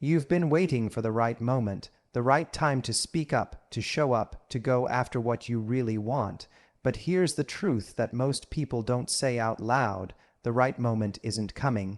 You've been waiting for the right moment, the right time to speak up, to show up, to go after what you really want. But here's the truth that most people don't say out loud: the right moment isn't coming.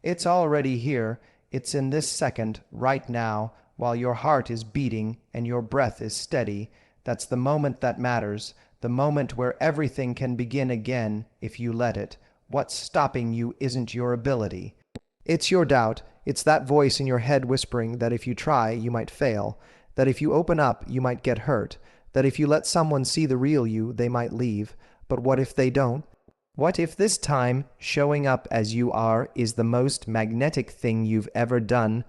It's already here. It's in this second, right now, while your heart is beating and your breath is steady. That's the moment that matters, the moment where everything can begin again if you let it. What's stopping you isn't your ability. It's your doubt. It's that voice in your head whispering that if you try, you might fail, that if you open up, you might get hurt, that if you let someone see the real you, they might leave. But what if they don't? What if this time, showing up as you are is the most magnetic thing you've ever done?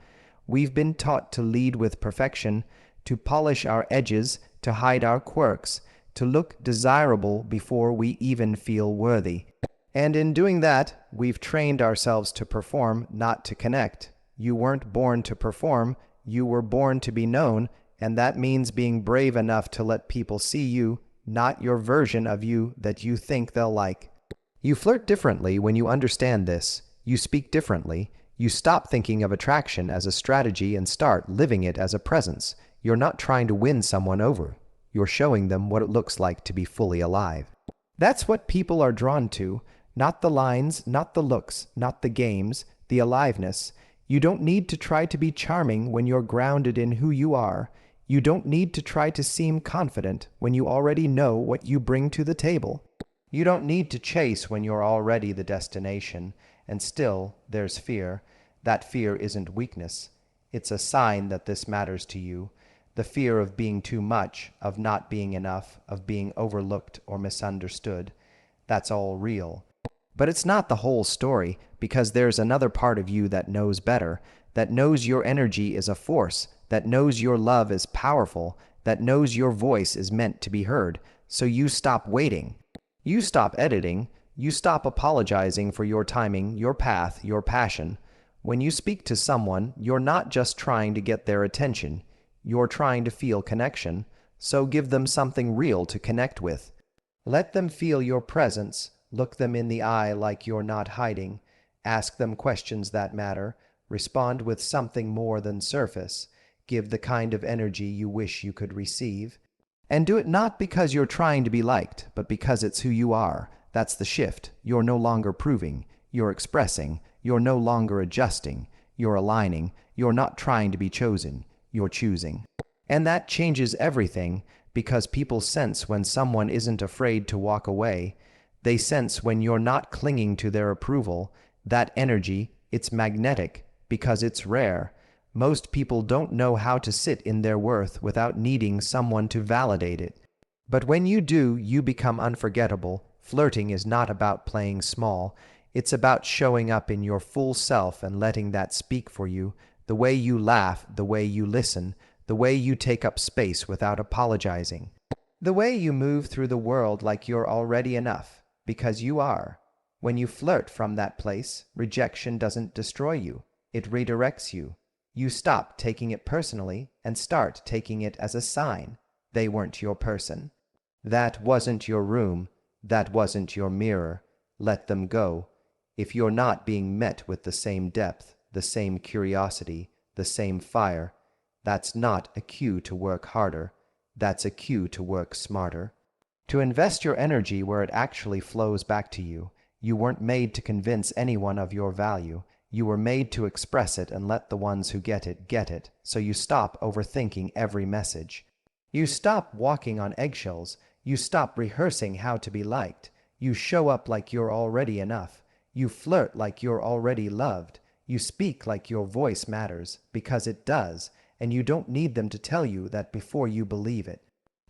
We've been taught to lead with perfection, to polish our edges, to hide our quirks, to look desirable before we even feel worthy. And in doing that, we've trained ourselves to perform, not to connect. You weren't born to perform, you were born to be known, and that means being brave enough to let people see you, not your version of you that you think they'll like. You flirt differently when you understand this. You speak differently. You stop thinking of attraction as a strategy and start living it as a presence. You're not trying to win someone over. You're showing them what it looks like to be fully alive. That's what people are drawn to. Not the lines, not the looks, not the games, the aliveness. You don't need to try to be charming when you're grounded in who you are. You don't need to try to seem confident when you already know what you bring to the table. You don't need to chase when you're already the destination. And still, there's fear. That fear isn't weakness. It's a sign that this matters to you. The fear of being too much, of not being enough, of being overlooked or misunderstood. That's all real. But it's not the whole story, because there's another part of you that knows better, that knows your energy is a force, that knows your love is powerful, that knows your voice is meant to be heard. So you stop waiting. You stop editing. You stop apologizing for your timing, your path, your passion. When you speak to someone, you're not just trying to get their attention. You're trying to feel connection. So give them something real to connect with. Let them feel your presence. Look them in the eye like you're not hiding. Ask them questions that matter. Respond with something more than surface. Give the kind of energy you wish you could receive. And do it not because you're trying to be liked, but because it's who you are. That's the shift. You're no longer proving. You're expressing. You're no longer adjusting. You're aligning. You're not trying to be chosen. You're choosing. And that changes everything, because people sense when someone isn't afraid to walk away. They sense when you're not clinging to their approval. That energy, it's magnetic, because it's rare. Most people don't know how to sit in their worth without needing someone to validate it. But when you do, you become unforgettable. Flirting is not about playing small. It's about showing up in your full self and letting that speak for you. The way you laugh, the way you listen, the way you take up space without apologizing. The way you move through the world like you're already enough. Because you are. When you flirt from that place, rejection doesn't destroy you. It redirects you. You stop taking it personally and start taking it as a sign. They weren't your person. That wasn't your room. That wasn't your mirror. Let them go. If you're not being met with the same depth, the same curiosity, the same fire, that's not a cue to work harder. That's a cue to work smarter. To invest your energy where it actually flows back to you. You weren't made to convince anyone of your value. You were made to express it and let the ones who get it, so you stop overthinking every message. You stop walking on eggshells. You stop rehearsing how to be liked. You show up like you're already enough. You flirt like you're already loved. You speak like your voice matters, because it does, and you don't need them to tell you that before you believe it.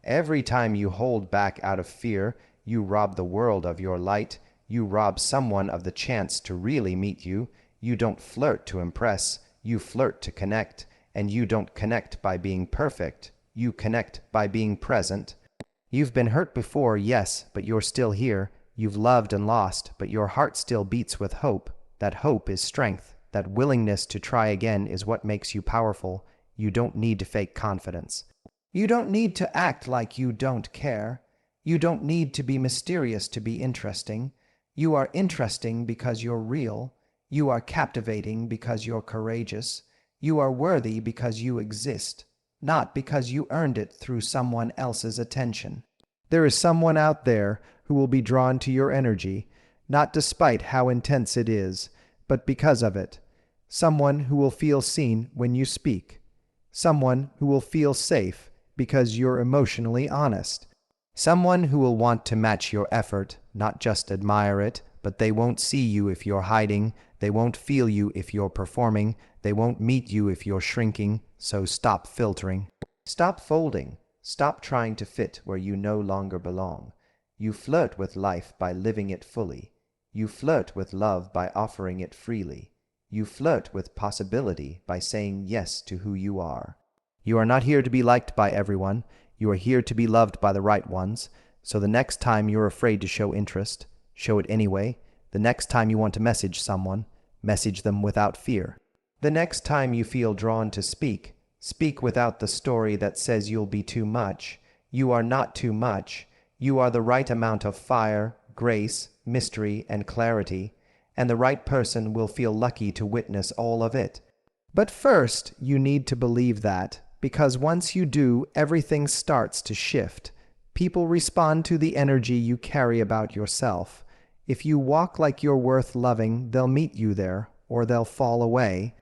Every time you hold back out of fear, you rob the world of your light. You rob someone of the chance to really meet you. You don't flirt to impress. You flirt to connect. And you don't connect by being perfect. You connect by being present. You've been hurt before, yes, but you're still here. You've loved and lost, but your heart still beats with hope. That hope is strength. That willingness to try again is what makes you powerful. You don't need to fake confidence. You don't need to act like you don't care. You don't need to be mysterious to be interesting. You are interesting because you're real. You are captivating because you're courageous. You are worthy because you exist, not because you earned it through someone else's attention. There is someone out there who will be drawn to your energy, not despite how intense it is, but because of it. Someone who will feel seen when you speak. Someone who will feel safe because you're emotionally honest. Someone who will want to match your effort, not just admire it, but they won't see you if you're hiding, they won't feel you if you're performing, they won't meet you if you're shrinking, so stop filtering. Stop folding. Stop trying to fit where you no longer belong. You flirt with life by living it fully. You flirt with love by offering it freely. You flirt with possibility by saying yes to who you are. You are not here to be liked by everyone. You are here to be loved by the right ones. So the next time you're afraid to show interest, show it anyway. The next time you want to message someone, message them without fear. The next time you feel drawn to speak, speak without the story that says you'll be too much. You are not too much. You are the right amount of fire, grace, mystery, and clarity, and the right person will feel lucky to witness all of it. But first, you need to believe that, because once you do, everything starts to shift. People respond to the energy you carry about yourself. If you walk like you're worth loving, they'll meet you there, or they'll fall away.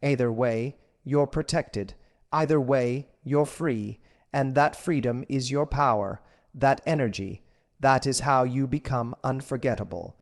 Either way, you're protected. Either way, you're free, and that freedom is your power, that energy. That is how you become unforgettable.